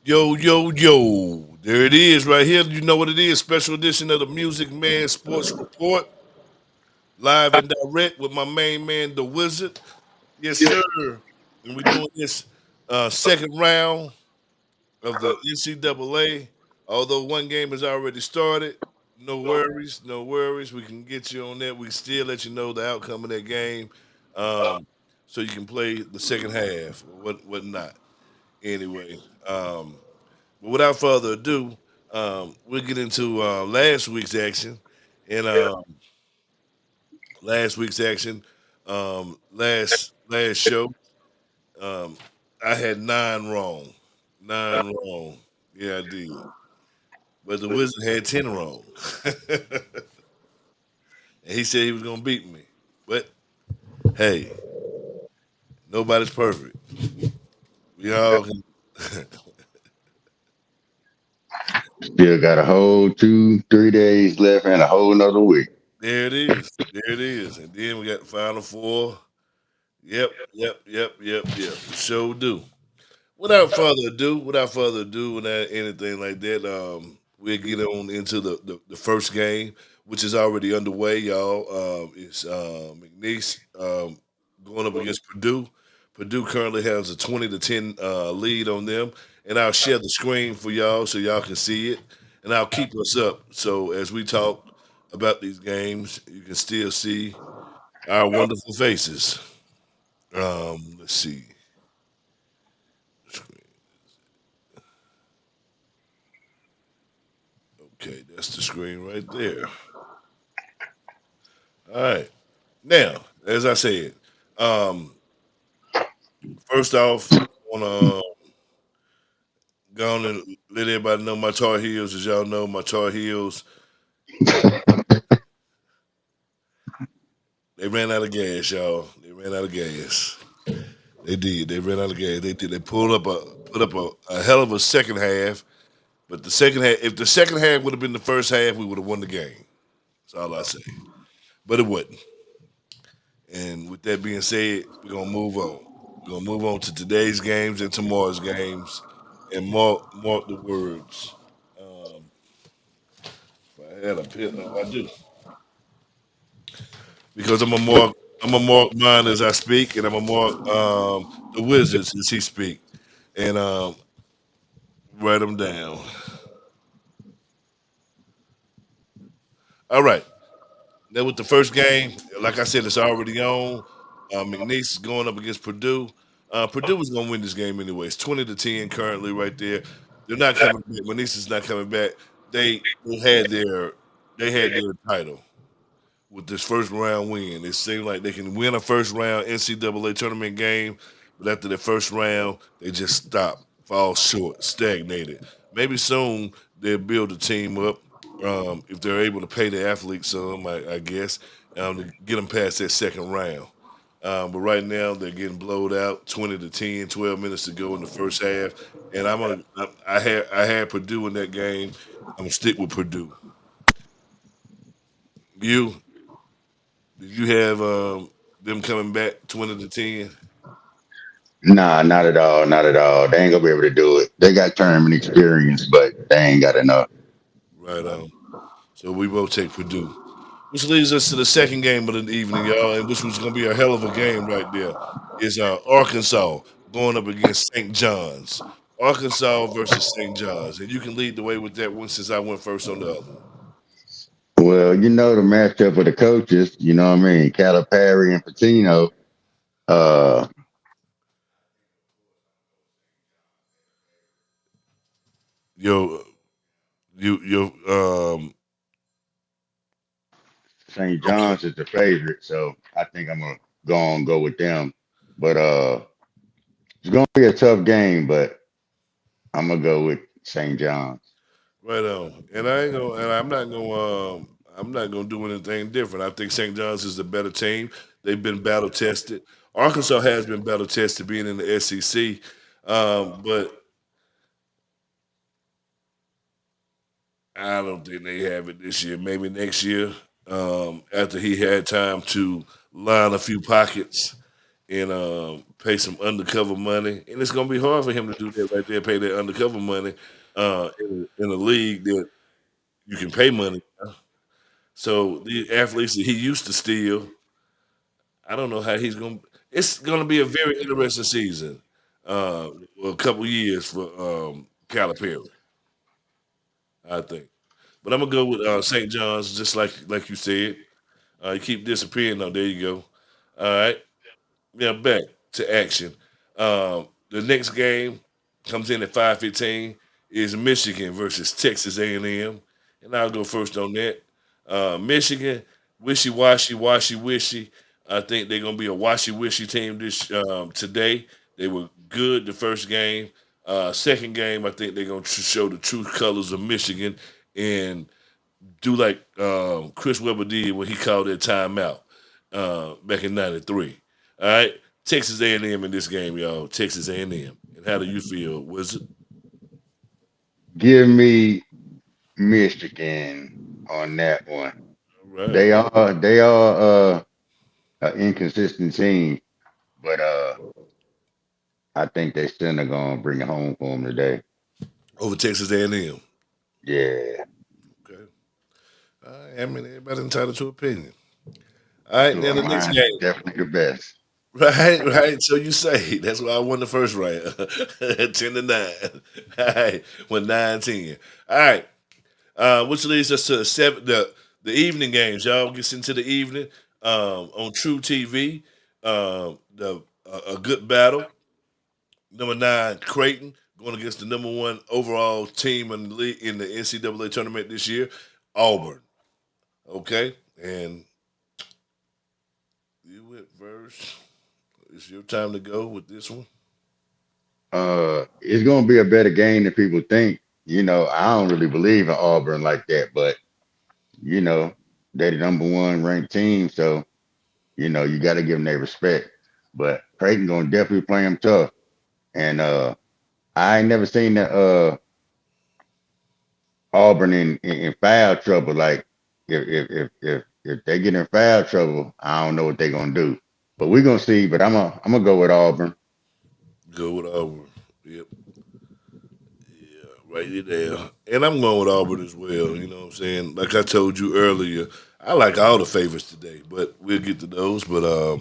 Yo, yo, yo. There it is right here. You know what it is. Special edition of the Music Man Sports Report. Live and direct with my main man, the Wizard. Yes, sir. And we're doing this second round of the NCAA. Although one game has already started, no worries, no worries. We can get you on that. We can still let you know the outcome of that game, um, so you can play the second half or what not. Anyway, but without further ado, we'll get into last week's action. And last week's action, last show, um, I had nine wrong. Nine wrong. Yeah, I did. But the Wizard had 10 wrong. And he said he was going to beat me. But hey, nobody's perfect. We all can. Still got a whole 2, 3 days left and a whole nother week. There it is. There it is. And then we got the Final Four. Yep. Sure do. Without further ado, without anything like that, we'll get on into the first game, which is already underway, y'all. It's McNeese going up against Purdue. Purdue currently has a 20-10 lead on them, and I'll share the screen for y'all so y'all can see it, and I'll keep us up. So as we talk about these games, you can still see our wonderful faces. Let's see. Okay, that's the screen right there. All right. Now, as I said, um, first off, I want to go on and let everybody know my Tar Heels. As y'all know, my Tar Heels, they ran out of gas, y'all. They ran out of gas. They did. They ran out of gas. They did. They put up a hell of a second half. But the second half, if the second half would have been the first half, we would have won the game. That's all I say. But it wasn't. And with that being said, we're gonna move on. We're gonna move on to today's games and tomorrow's games, and mark the words. Um, if I had a pen, I do because I'm a mark mine as I speak, and I'm a mark the Wizards as he speak, and write them down. All right. Now with the first game, like I said, it's already on. McNeese is going up against Purdue. Purdue is going to win this game anyway. It's 20-10 currently, right there. They're not coming back. McNeese is not coming back. They had their title with this first round win. It seemed like they can win a first round NCAA tournament game, but after the first round, they just stop, fall short, stagnated. Maybe soon they'll build a team up if they're able to pay the athletes some, I guess, to get them past that second round. But right now they're getting blowed out, 20-10, 12 minutes to go in the first half, and I had Purdue in that game. I'm gonna stick with Purdue. You Did you have them coming back 20-10? Nah, not at all. Not at all. They ain't gonna be able to do it. They got tournament experience, but they ain't got enough. Right on. So we both take Purdue. Which leads us to the second game of the evening, y'all, and which was going to be a hell of a game right there. Is Arkansas going up against St. John's. Arkansas versus St. John's. And you can lead the way with that one since I went first on the other one. Well, you know the matchup of the coaches. You know what I mean? Calipari and Patino. Uh, Yo, you, St. okay. John's is the favorite, so I think I'm gonna go with them. But it's gonna be a tough game, but I'm gonna go with St. John's. Right on. And I'm not gonna do anything different. I think St. John's is the better team. They've been battle tested. Arkansas has been battle tested being in the SEC. But I don't think they have it this year. Maybe next year, after he had time to line a few pockets and pay some undercover money, and it's gonna be hard for him to do that right there, pay that undercover money in a league that you can pay money. So the athletes that he used to steal, I don't know how he's gonna. It's gonna be a very interesting season, uh, a couple years for Calipari, I think. But I'm gonna go with St. John's, just like you said. You keep disappearing. Oh, there you go. All right. Now back to action. The next game comes in at 5:15 is Michigan versus Texas A&M, and I'll go first on that. Michigan, wishy washy, washy wishy. I think they're gonna be a washy wishy team this today. They were good the first game. Second game, I think they're gonna show the true colors of Michigan and do like Chris Webber did when he called that timeout back in '93. All right, Texas A&M in this game, y'all. Texas A&M. And how do you feel? Was it Give me Michigan on that one. all right? They are an inconsistent team, but I think they still are gonna bring it home for them today. Over Texas A&M. Yeah, Okay. All right, I mean, everybody entitled to opinion. All right, two now of the next mine game. definitely the best. Right, right. So you say that's why I won the first round, 10-9. All right, went 9-10. All right, which leads us to the evening games. Y'all gets into the evening on True TV. A good battle. Number 9, Creighton going against the number 1 overall team in the league in the NCAA tournament this year, Auburn. Okay, and you went first. It's your time to go with this one. It's gonna be a better game than people think. I don't really believe in Auburn like that, but you know, they're the number one ranked team, so you got to give them their respect. But Creighton gonna definitely play them tough, and I ain't never seen the Auburn in foul trouble. Like if they get in foul trouble, I don't know what they're gonna do. But we're gonna see. But I'm gonna go with Auburn. Go with Auburn. Yep. Yeah, right there. And I'm going with Auburn as well. You know what I'm saying? Like I told you earlier, I like all the favorites today, but we'll get to those. But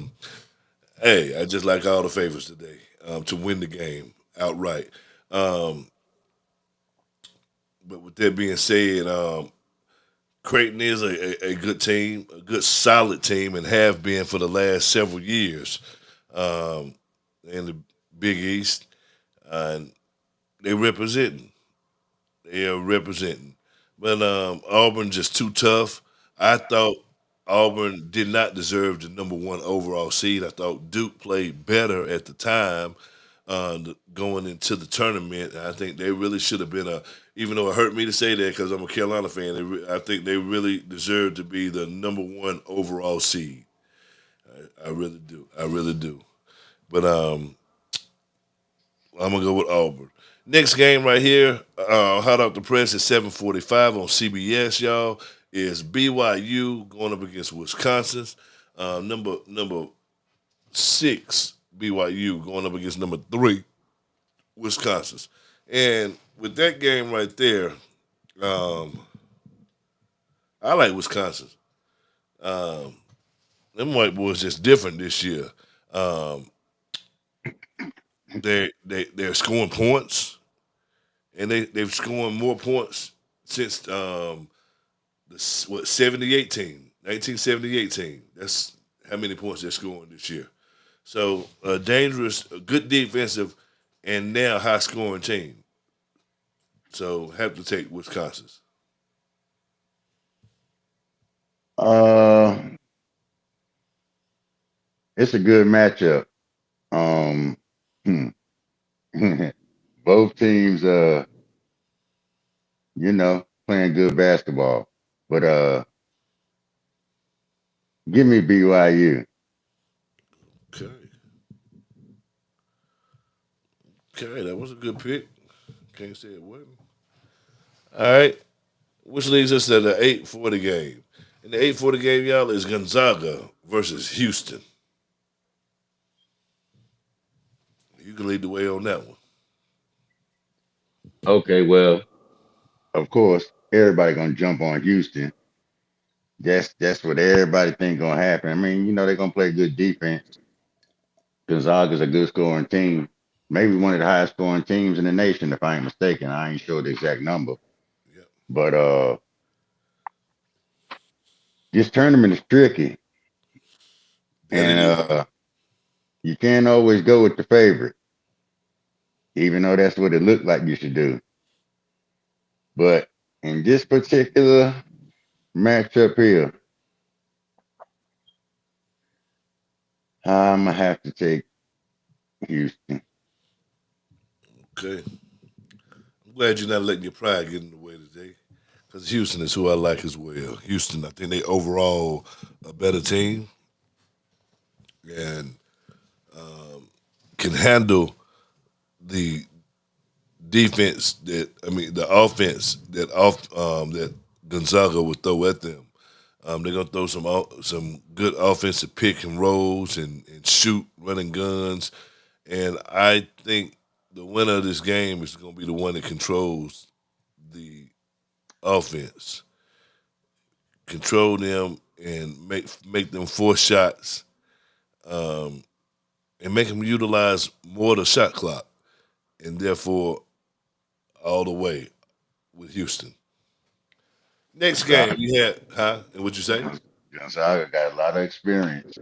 hey, I just like all the favorites today to win the game outright. Um, but with that being said, Creighton is a good team, a good solid team, and have been for the last several years um, in the Big East. And they representing. They are representing. But Auburn just too tough. I thought Auburn did not deserve the number 1 overall seed. I thought Duke played better at the time going into the tournament. I think they really should have been even though it hurt me to say that because I'm a Carolina fan, I think they really deserve to be the number 1 overall seed. I really do. I really do. But I'm gonna go with Auburn. Next game right here, hot off the press at 7:45 on CBS. Y'all is BYU going up against Wisconsin. Number 6 BYU going up against number 3 Wisconsin. And with that game right there, um, I like Wisconsin. Um, them white boys just different this year. Um, they're scoring points, and they've scored more points since the what 78 team, 1978 team. That's how many points they're scoring this year. So a dangerous, a good defensive, and now high scoring team. So have to take Wisconsin's. Uh, it's a good matchup. Um, hmm. Both teams, playing good basketball. But give me BYU. Okay, okay, that was a good pick. Can't say it wasn't. All right, which leads us to the 8:40 game. And the 8:40 game, y'all, is Gonzaga versus Houston. You can lead the way on that one. Okay, well, of course, everybody gonna jump on Houston. That's what everybody think gonna happen. I mean, they're gonna play good defense. Gonzaga's a good scoring team. Maybe one of the highest scoring teams in the nation, if I ain't mistaken. I ain't sure the exact number. Yep. But this tournament is tricky. That it And is. you can't always go with the favorite, even though that's what it looked like you should do. But in this particular matchup here, I'm gonna have to take Houston. Okay. I'm glad you're not letting your pride get in the way today. Because Houston is who I like as well. Houston, I think they overall a better team and can handle the defense the offense that Gonzaga would throw at them. They're gonna throw some good offensive pick and rolls and shoot running guns, and I think the winner of this game is gonna be the one that controls the offense, control them and make them force shots, um, and make them utilize more of the shot clock, and therefore all the way with Houston. Next game Gonzaga, we had, huh? And what you say? Gonzaga got a lot of experience.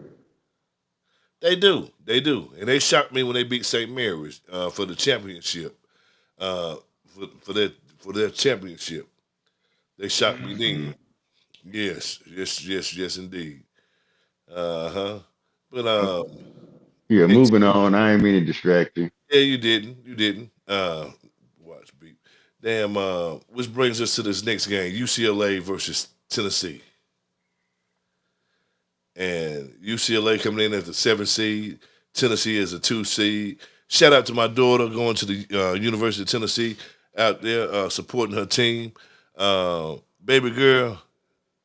They do, and they shocked me when they beat St. Mary's for the championship. Uh, for their championship, they shocked me then. Mhm. Yes, indeed. Uh huh. But Yeah, next, moving on. I ain't mean to distract you. yeah, you didn't. Watch beat. Damn. Which brings us to this next game: UCLA versus Tennessee. And UCLA coming in as the 7th seed. Tennessee is a 2 seed. Shout out to my daughter going to the University of Tennessee out there supporting her team. Baby girl,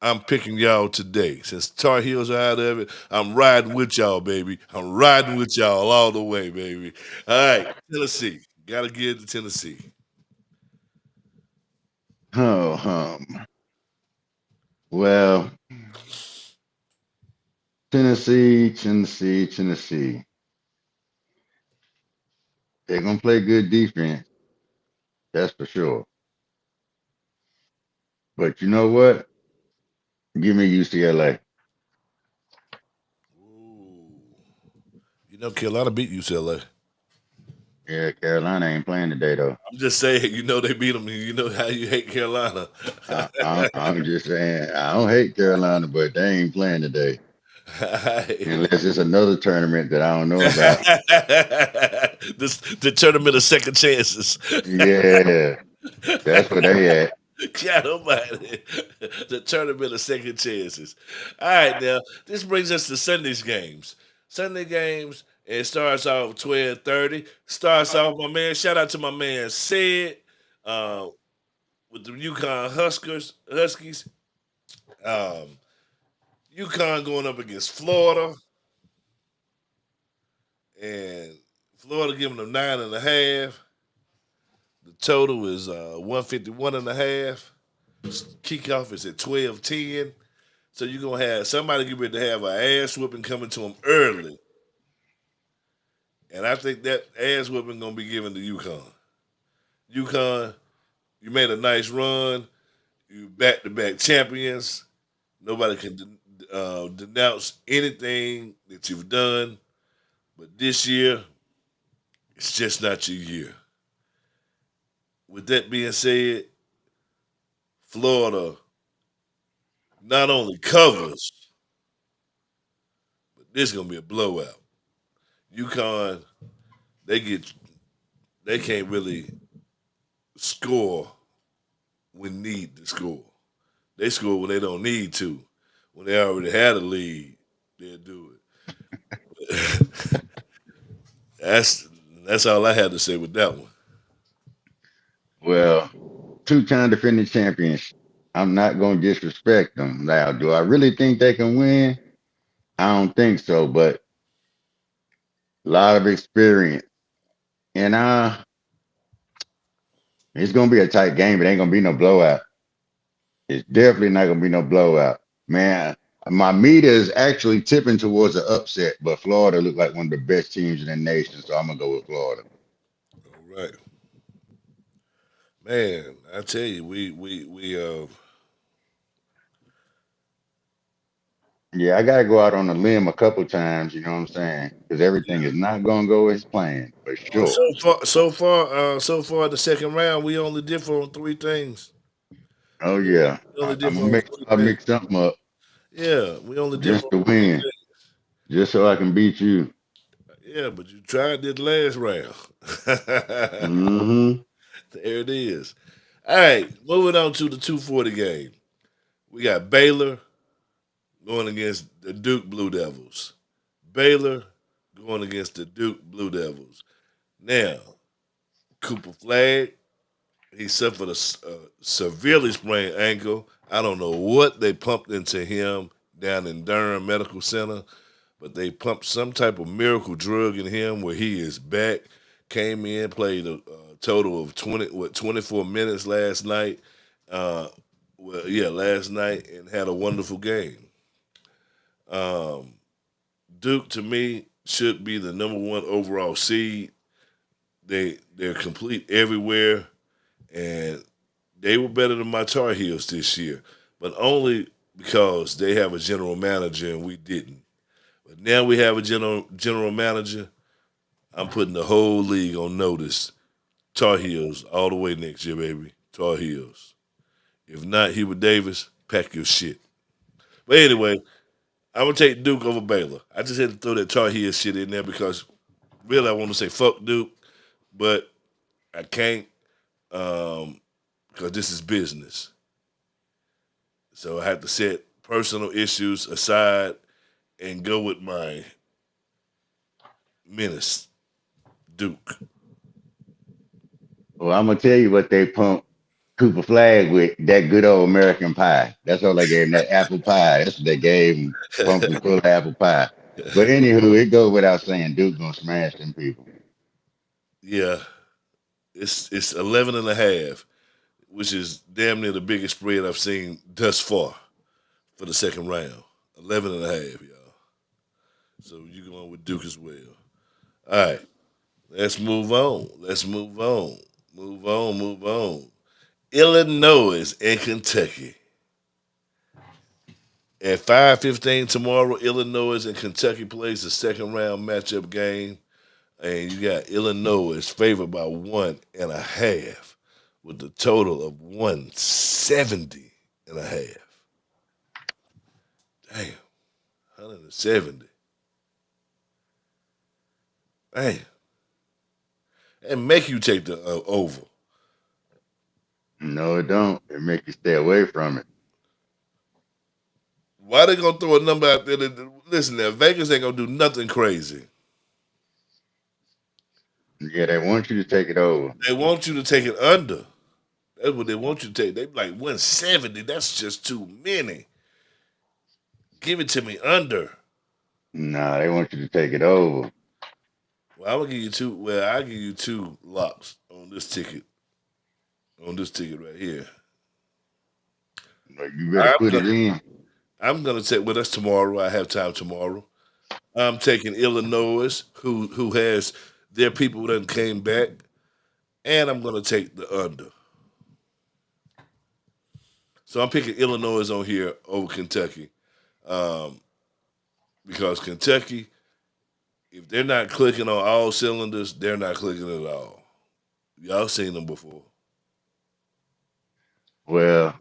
I'm picking y'all today. Since Tar Heels are out of it, I'm riding with y'all, baby. I'm riding with y'all all the way, baby. All right, Tennessee. Gotta give it to Tennessee. Oh, well, Tennessee. They're gonna play good defense, that's for sure. But you know what? Give me UCLA. Ooh. Carolina beat UCLA. Yeah, Carolina ain't playing today though. I'm just saying, they beat them. You know how you hate Carolina. I'm just saying I don't hate Carolina, but they ain't playing today unless it's another tournament that I don't know about. The tournament of second chances. Yeah, that's where they at. God almighty. The tournament of second chances. All right, now, this brings us to Sunday's games. Sunday games, it starts off 12:30. Starts off, my man, shout out to my man Sid uh, with the Yukon Huskies. Um, UConn going up against Florida, and Florida giving them 9.5. The total is 151 and a half. Kickoff is at 12:10. So you're gonna have somebody get ready to have an ass whooping coming to them early. And I think that ass whooping gonna be given to UConn. UConn, you made a nice run. You back to back champions. Nobody can denounce anything that you've done. But this year, it's just not your year. With that being said, Florida not only covers, but this is gonna be a blowout. UConn, they get they can't really score when need to score. They score when they don't need to. When they already had a lead, they'll do it. that's that's all I had to say with that one. Well, two-time defending champions. I'm not gonna disrespect them. Now, do I really think they can win? I don't think so, but a lot of experience. And it's gonna be a tight game. It ain't gonna be no blowout. It's definitely not gonna be no blowout. Man, my meter is actually tipping towards an upset, but Florida look like one of the best teams in the nation, so I'm gonna go with Florida. All right, man. I tell you, we. Yeah, I gotta go out on a limb a couple times, you know what I'm saying? Because everything is not gonna go as planned, for sure. So far, the second round, we only differ on three things. Oh We only, yeah. we only I'm differ gonna on make three sure I things. mix something up Yeah, we only differ just to on three win, things. just so I can beat you. Yeah, but you tried this last round. Hmm. There it is. All right, moving on to the 240 game. We got Baylor going against the Duke Blue Devils. Baylor going against the Duke Blue Devils. Now, Cooper Flag, he suffered a severely sprained ankle. I don't know what they pumped into him down in Durham Medical Center, but they pumped some type of miracle drug in him where he is back. Came in, played a total of 24 minutes last night. Uh, last night, and had a wonderful game. Um, Duke to me should be the number one overall seed. They're complete everywhere, and they were better than my Tar Heels this year, but only because they have a general manager and we didn't. But now we have a general manager. I'm putting the whole league on notice. Tar Heels all the way next year, baby. Tar Heels. If not, Hubert Davis, pack your shit. But anyway, I'm gonna take Duke over Baylor. I just had to throw that Tar Heels shit in there because really I want to say fuck Duke, but I can't because this is business. So I have to set personal issues aside and go with my menace, Duke. Well, I'm gonna tell you what they pump Cooper Flag with, that good old American pie. That's all they gave him, that apple pie. That's what they gave him, pumped him full of apple pie. But anywho, it goes without saying, Duke gonna smash them people. Yeah, it's 11 and a half, which is damn near the biggest spread I've seen thus far for the second round. 11 and a half, y'all. So you're going with Duke as well. All right, let's move on. Let's move on. Move on, move on. Illinois and Kentucky. At 5:15 tomorrow, Illinois and Kentucky plays the second round matchup game. And you got Illinois favored by 1.5 with a total of 170 and a half. Damn, 170. Damn. And make you take the over. No, it don't. It make you stay away from it. Why they gonna throw a number out there? Listen, now Vegas ain't gonna do nothing crazy. Yeah, they want you to take it over. They want you to take it under. That's what they want you to take. They be like 170. That's just too many. Give it to me under. Nah, they want you to take it over. Well, I'm gonna give you two. Well, I give you two locks on this ticket. On this ticket right here. Like, you better I'm put gonna it in. I'm gonna take with us tomorrow. I have time tomorrow. I'm taking Illinois, who has their people that came back, and I'm gonna take the under. So I'm picking Illinois on here over Kentucky, um, because Kentucky, if they're not clicking on all cylinders, they're not clicking at all. Y'all seen them before. Well,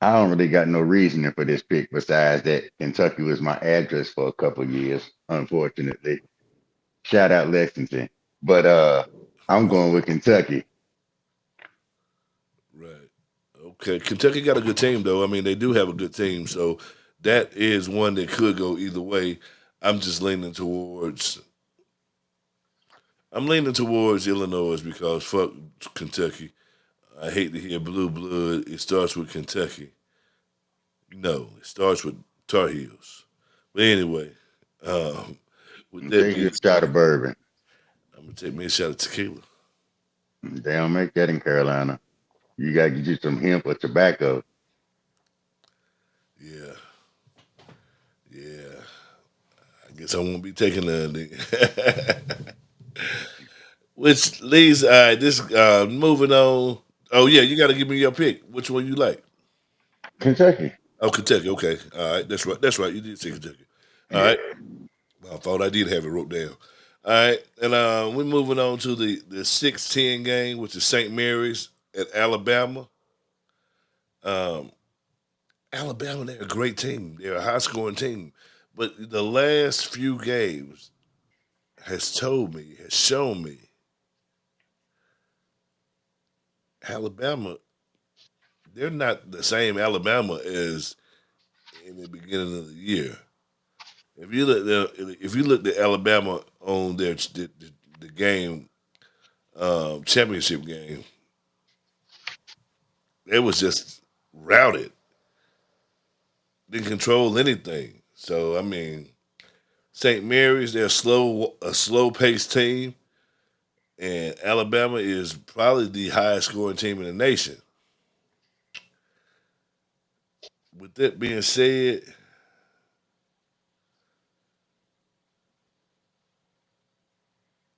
I don't really got no reasoning for this pick besides that Kentucky was my address for a couple years, unfortunately. Shout out Lexington. But I'm going with Kentucky. Right. Okay. Kentucky got a good team though. I mean, they do have a good team, so that is one that could go either way. I'm just leaning towards I'm leaning towards Illinois because fuck Kentucky. I hate to hear blue blood. It starts with Kentucky. No, it starts with Tar Heels. But anyway, um, with And that take being you a shot said, of bourbon. I'm gonna take me a shot of tequila. They don't make that in Carolina. You got to get you some hemp or tobacco. Yeah, yeah. I guess I won't be taking none. Which leads, all right, this moving on. Oh yeah, you got to give me your pick. Which one you like? Kentucky. Oh, Kentucky. Okay, all right, that's right. That's right. You did say Kentucky. All Yeah. right, I thought I did have it wrote down. All right, and we're moving on to the 6-10 game, which is St. Mary's at Alabama. Um, Alabama, they're a great team. They're a high scoring team, but the last few games has shown me Alabama. They're not the same Alabama as in the beginning of the year. If you look at Alabama on the game championship game, they was just routed, didn't control anything. So I mean, St. Mary's they're a slow paced team, and Alabama is probably the highest scoring team in the nation. With that being said,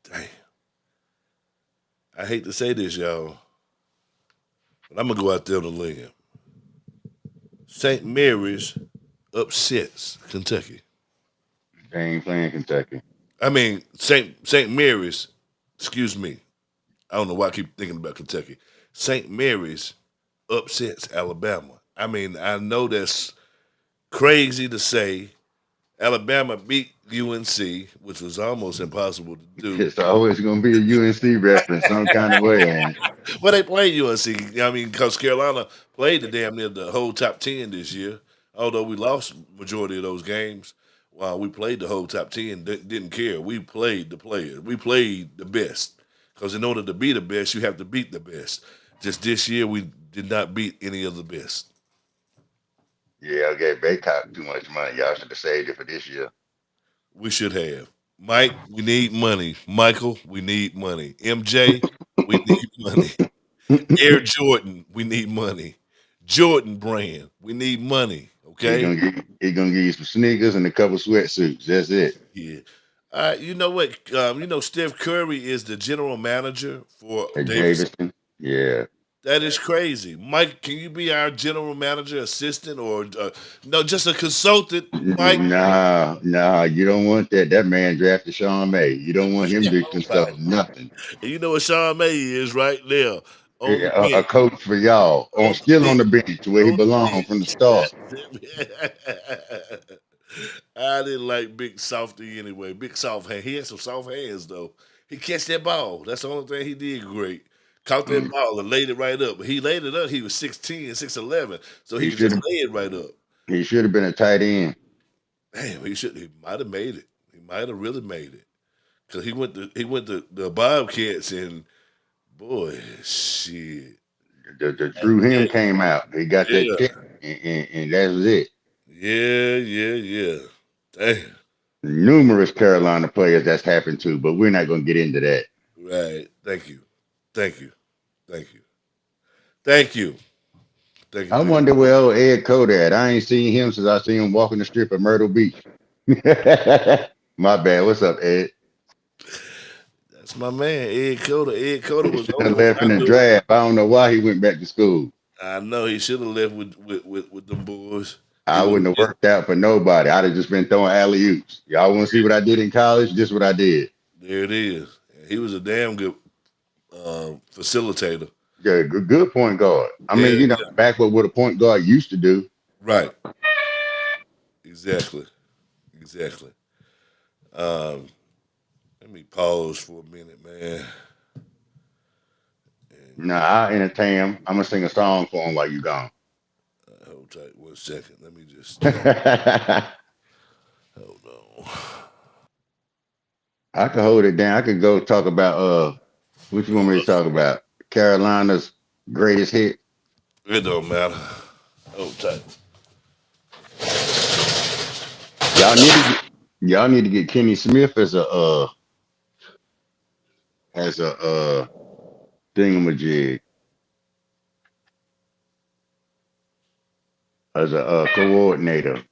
dang, I hate to say this, y'all, but I'm gonna go out there on the limb. St. Mary's upsets Kentucky. They ain't playing Kentucky. I mean St. Mary's. Excuse me. I don't know why I keep thinking about Kentucky. St. Mary's upsets Alabama. I mean, I know that's crazy to say. Alabama beat UNC, which was almost impossible to do. It's always going to be a UNC reference some kind of way, man. Well, they played UNC. I mean, because Carolina played the damn near the whole top 10 this year. Although we lost majority of those games, while we played the whole top 10, didn't care. We played the players. We played the best. Because in order to be the best, you have to beat the best. Just this year, we did not beat any of the best. Yeah, I gave Baycott too much money. Y'all should have saved it for this year. We should have. Mike, we need money. Michael, we need money. MJ, we need money. Air Jordan, we need money. Jordan brand, we need money. Okay? He gonna give you some sneakers and a couple sweatsuits. That's it. Yeah. You know what? Steph Curry is the general manager for At Davidson. Davidson. Yeah. That is crazy. Mike, can you be our general manager, assistant, or no, just a consultant, Mike? Nah, you don't want that. That man drafted Sean May. You don't want him to consult nothing. And you know what Sean May is right there on Yeah, the a bench. coach for y'all, on On still the on bench. the bench where he On belongs from the start. the bench. I didn't like Big Softy anyway. Big soft hand. He had some soft hands though. He catch that ball. That's the only thing he did great. Caught that Mm, ball and laid it right up. But he laid it up. He was 6'10", 6'11", so he He could should just have lay it right up. he should have been a tight end. Damn, he might have made it. He might have really made it. Cause he went to the Bobcats and boy, shit. The true him came out. He got that Yeah, check, and that was it. yeah, yeah, yeah. Damn. Numerous Carolina players that's happened to, but we're not gonna get into that. Right. Thank you. Thank you. Thank you. Thank you. Thank you. I Thank you. wonder where old Ed Cody at. I ain't seen him since I seen him walking the strip at Myrtle Beach. My bad. What's up, Ed? That's my man, Ed Coda. Ed Coda He was should on have when left I in the knew him. draft. I don't know why he went back to school. I know he should have left with them boys. He I would have wouldn't have been worked out for nobody. I'd have just been throwing alley oops. Y'all want to see what I did in college? This is what I did. there. It is. He was a damn good facilitator. Yeah, good point guard. I Yeah. mean, back what a point guard used to do. Right. Exactly. Exactly. Um, Let me pause for a minute, man. And Nah, I'll entertain him. I'm gonna sing a song for him while you gone. hold tight 1 second. Let me just I hold on. can hold it down. I could go talk about what you want me to talk about? Carolina's greatest hit. It don't matter. Hold tight. Y'all need to get Kenny Smith as a as a thingamajig, as a coordinator.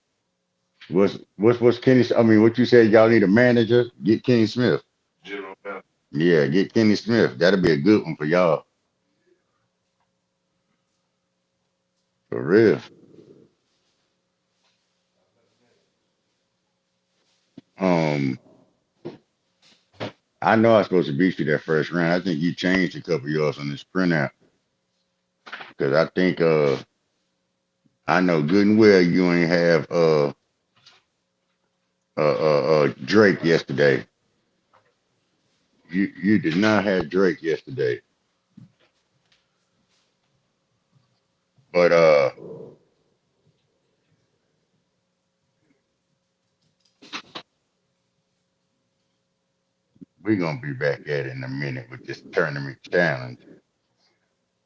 What's Kenny? I mean, what you said? Y'all need a manager. Get Kenny Smith. General manager. Yeah, get Kenny Smith. That'll be a good one for y'all. For real. Um, I know I'm supposed to beat you that first round. I think you changed a couple yards on this printout because I think I know good and well you ain't have Drake yesterday. You did not have Drake yesterday, but we gonna be back at it in a minute with this tournament challenge.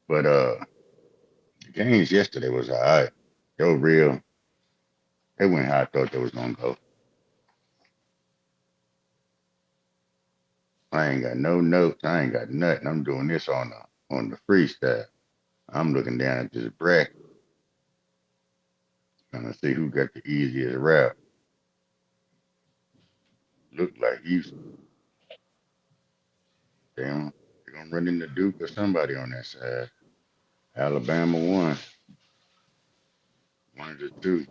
But the games yesterday was all right. They were real. They went how I thought they was gonna go. I ain't got no notes. I ain't got nothing. I'm doing this on the freestyle. I'm looking down at this bracket, trying to see who got the easiest route. Look like Houston. Damn, they're gonna run into Duke or somebody on that side. Alabama won. One of the two.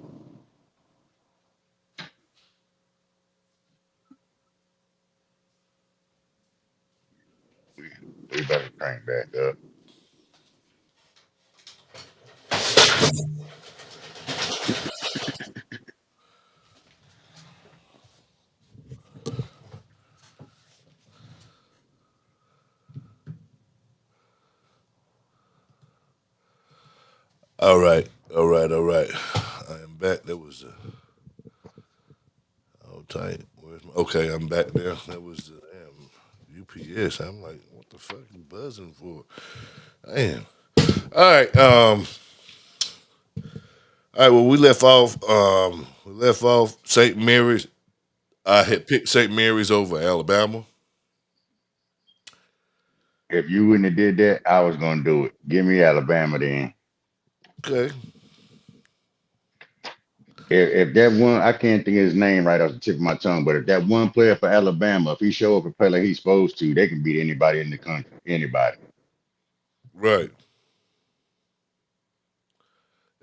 We we better crank back up. All right, all right, all right. I am back. That was oh tight. Okay? I'm back there. That was the damn UPS. I'm like, what the fuck you buzzing for? Damn. All right. All right. Well, we left off St. Mary's. I had picked St. Mary's over Alabama. If you wouldn't have did that, I was gonna do it. Give me Alabama then. Okay. If that one, I can't think of his name right off the tip of my tongue, but if that one player for Alabama, if he show up and play like he's supposed to, they can beat anybody in the country. Anybody. Right.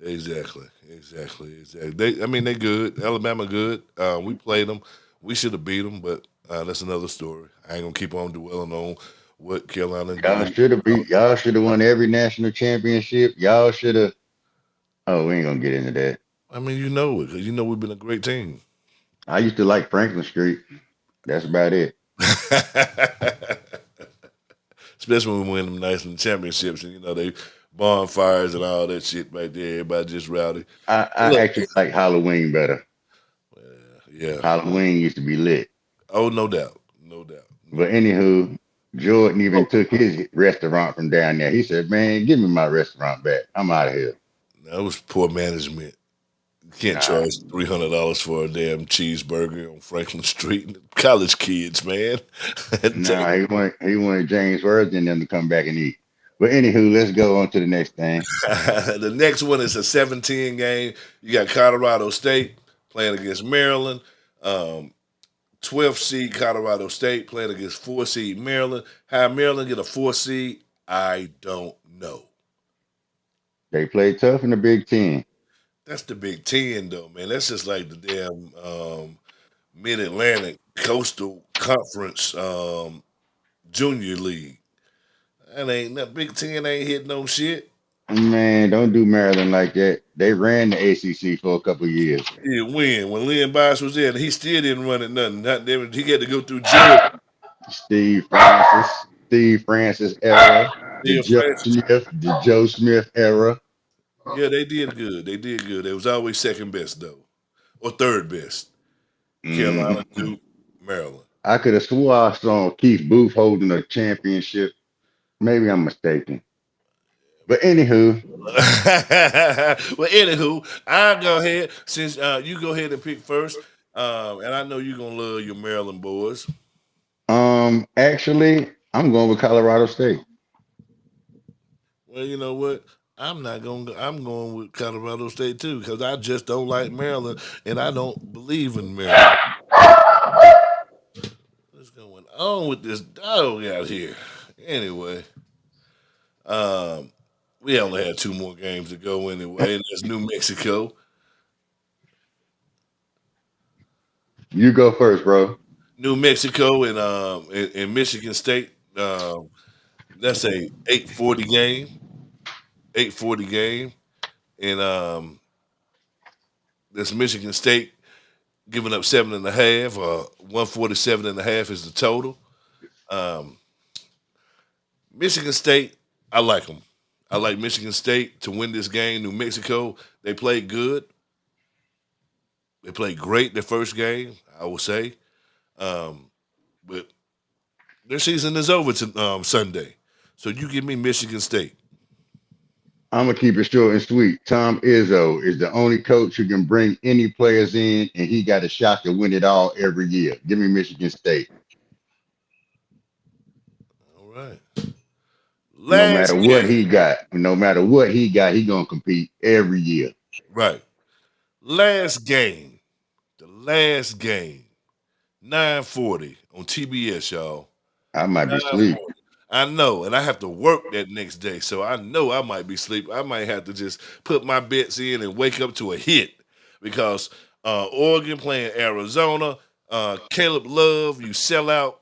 Exactly. Exactly. Exactly. They. I mean, they good. Alabama good. We played them. We should have beat them, but that's another story. I ain't gonna keep on dwelling on what Carolina Y'all did. should have beat. Y'all should have won every national championship. Y'all should have. Oh, we ain't gonna get into that. I mean, you know it because you know we've been a great team. I used to like Franklin Street. That's about it. Especially when we win them national championships and you know they bonfires and all that shit right there. Everybody just rowdy. I Look, actually like Halloween better. yeah. Halloween used to be lit. Oh, no doubt, no doubt, no But doubt. anywho, Jordan Oh, even took his restaurant from down there. He said, "Man, give me my restaurant back. I'm out of here." that was poor management. You can't Nah, charge $300 for a damn cheeseburger on Franklin Street. College kids, man. nah, he wanted James Worthy and them to come back and eat. But anywho, let's go on to the next thing. The next one is a 17 game. You got Colorado State playing against Maryland. Um, 12th seed Colorado State playing against 4 seed Maryland. How Maryland get a 4 seed, I don't know. They played tough in the Big Ten. That's the Big Ten, though, man. That's just like the damn Mid Atlantic Coastal Conference Junior League. That Big Ten ain't hit no shit. Man, don't do Maryland like that. They ran the ACC for a couple years. He win when Lynn Bias was there. He still didn't run it nothing. He had to go through Georgia. Steve Francis era, the Still Joe Francis. Smith, the Joe Smith era. Yeah, they did good. They did good. They was always second best though, or third best. Carolina, Mhm. Duke, Maryland. I could have swore I saw Keith Booth holding a championship. Maybe I'm mistaken. But anywho, Well, anywho, I'll go ahead since you go ahead and pick first, and I know you're gonna love your Maryland boys. actually, I'm going with Colorado State. Well, you know what? I'm not going. I'm going with Colorado State too because I just don't like Maryland, and I don't believe in Maryland. What's going on with this dog out here? Anyway, um, we only had two more games to go anyway. And that's New Mexico, You go first, bro. New Mexico, and Michigan State. That's a 8:40 game. 8:40 game, and that's Michigan State giving up 7.5. 147.5 is the total. Um, Michigan State, I like them. I like Michigan State to win this game. New Mexico, they played good. They played great their first game, I will say. Um, but their season is over to Sunday. So you give me Michigan State. I'm gonna keep it short and sweet. Tom Izzo is the only coach who can bring any players in, and he got a shot to win it all every year. Give me Michigan State. All right. No Last matter what game. he got, no matter what he got, he gonna compete every year. Right. Last game. The last game. 9:40 on TBS, y'all. I might be asleep. 9:40. I know, and I have to work that next day, so I know I might be asleep. I might have to just put my bets in and wake up to a hit because Oregon playing Arizona. Caleb Love, you sell out.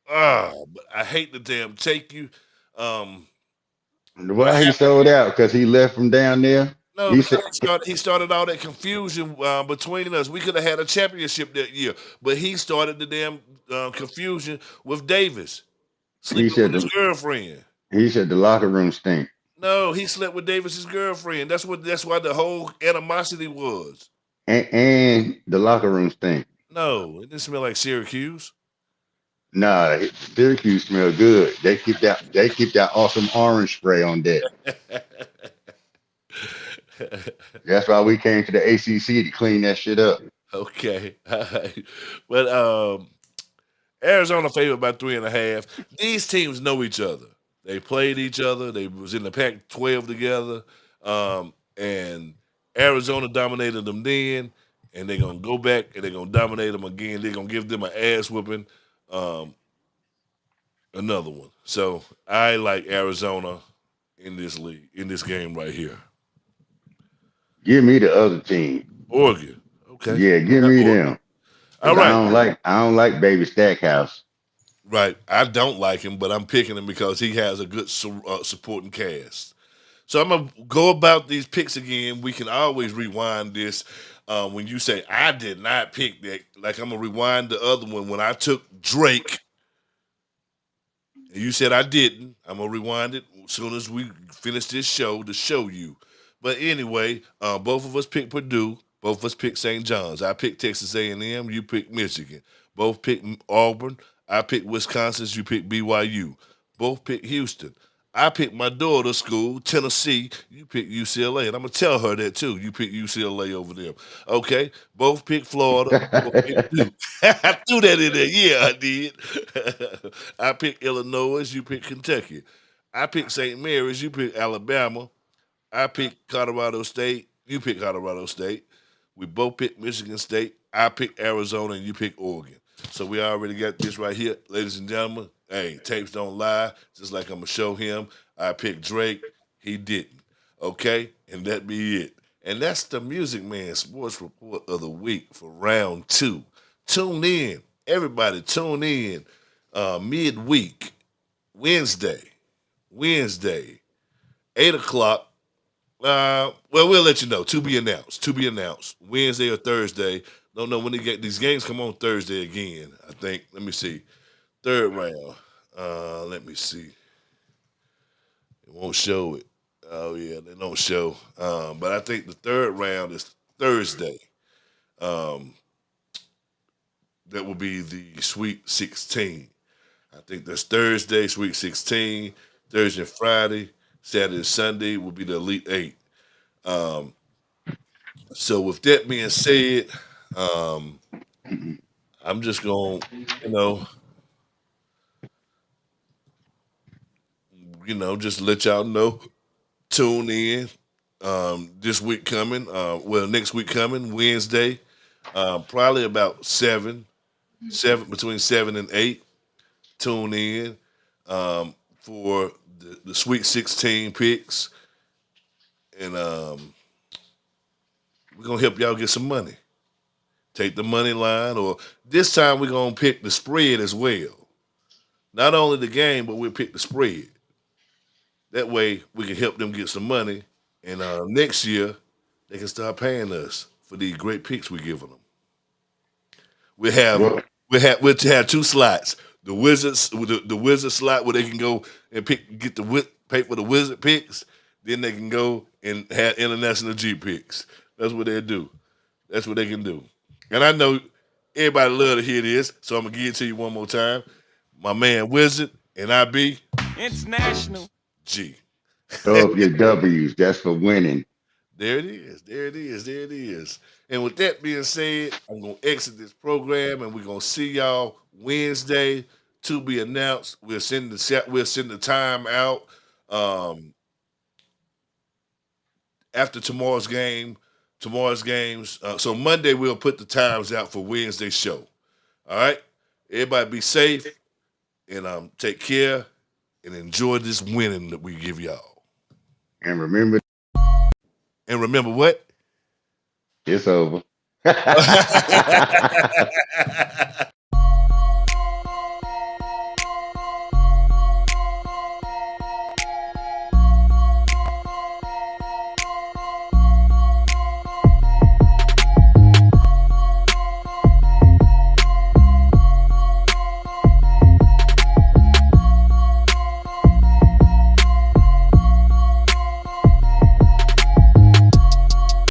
But I hate the damn take you. Um, what Why he happened? sold out? Because he left from down there. No, He because said he started all that confusion between us. We could have had a championship that year, but he started the damn confusion with Davis he sleeping said with his the girlfriend. he said the locker room stink, No, he slept with Davis's girlfriend. That's why the whole animosity was. and the locker room stink. No, it didn't smell like Syracuse. Nah, Syracuse smell good. They keep that awesome orange spray on deck. That's why we came to the ACC to clean that shit up. Okay. All right. But Arizona favored by 3.5. These teams know each other. They played each other. They was in the Pac-12 together. And Arizona dominated them then, and they're gonna go back and they're gonna dominate them again. They're gonna give them an ass whooping. Um, another one. So I like Arizona in this league, in this game right here. Give me the other team. Oregon. Okay. Yeah, You give got me Oregon. them. All Cause right. I don't like baby Stackhouse. Right. I don't like him, but I'm picking him because he has a good supporting cast. So I'm gonna go about these picks again. We can always rewind this. When you say I did not pick that, like I'm gonna rewind the other one when I took Drake. And you said I didn't. I'm gonna rewind it as soon as we finish this show to show you. But anyway, both of us picked Purdue. Both of us picked St. John's. I picked Texas A&M. You picked Michigan. Both picked Auburn. I picked Wisconsin. You picked BYU. Both picked Houston. I picked my daughter's school, Tennessee. You picked UCLA, and I'm gonna tell her that too. You picked UCLA over them. Okay. Both picked Florida. Both picked Duke. I threw that in there. Yeah, I did. I picked Illinois. You picked Kentucky. I picked St. Mary's. You picked Alabama. I picked Colorado State. You picked Colorado State. We both picked Michigan State. I picked Arizona, and you picked Oregon. So we already got this right here, ladies and gentlemen. Hey, tapes don't lie. Just like I'm gonna show him. I picked Drake. He didn't. Okay, and that be it. And that's the Music Man Sports Report of the week for round two. Tune in, everybody. Tune in midweek Wednesday. Wednesday, 8 o'clock. Well, we'll let you know. To be announced. To be announced. Wednesday or Thursday. Don't know when they get these games come on Thursday again. I think. Let me see. Third round. Let me see. It won't show it. Oh yeah, they don't show. But I think the third round is Thursday. Um, that will be the Sweet 16. I think that's Thursday, Sweet 16. Thursday and Friday. Saturday and Sunday will be the Elite Eight. Um, so with that being said, um, I'm just going, you know, just let y'all know. Tune in this week coming. Next week coming Wednesday, probably about seven between 7 and 8. Tune in for the Sweet 16 picks, and we're gonna help y'all get some money. Take the money line, or this time we're gonna pick the spread as well. Not only the game, but we'll pick the spread. That way we can help them get some money, and next year they can start paying us for these great picks we're giving them. We have Well, we'll have two slots. The wizard slot where they can go and get pay for the wizard picks. Then they can go and have international G picks. That's what they do. That's what they can do. And I know everybody love to hear this, so I'm gonna give it to you one more time. My man Wizard and I be International. G. throw up your W's. That's for winning. There it is. There it is. There it is. And with that being said, I'm gonna exit this program, and we're gonna see y'all Wednesday to be announced. We'll send the time out after tomorrow's game. Tomorrow's games. So Monday we'll put the times out for Wednesday's show. All right. Everybody be safe and take care and enjoy this winning that we give y'all. And remember, And remember what? it's over.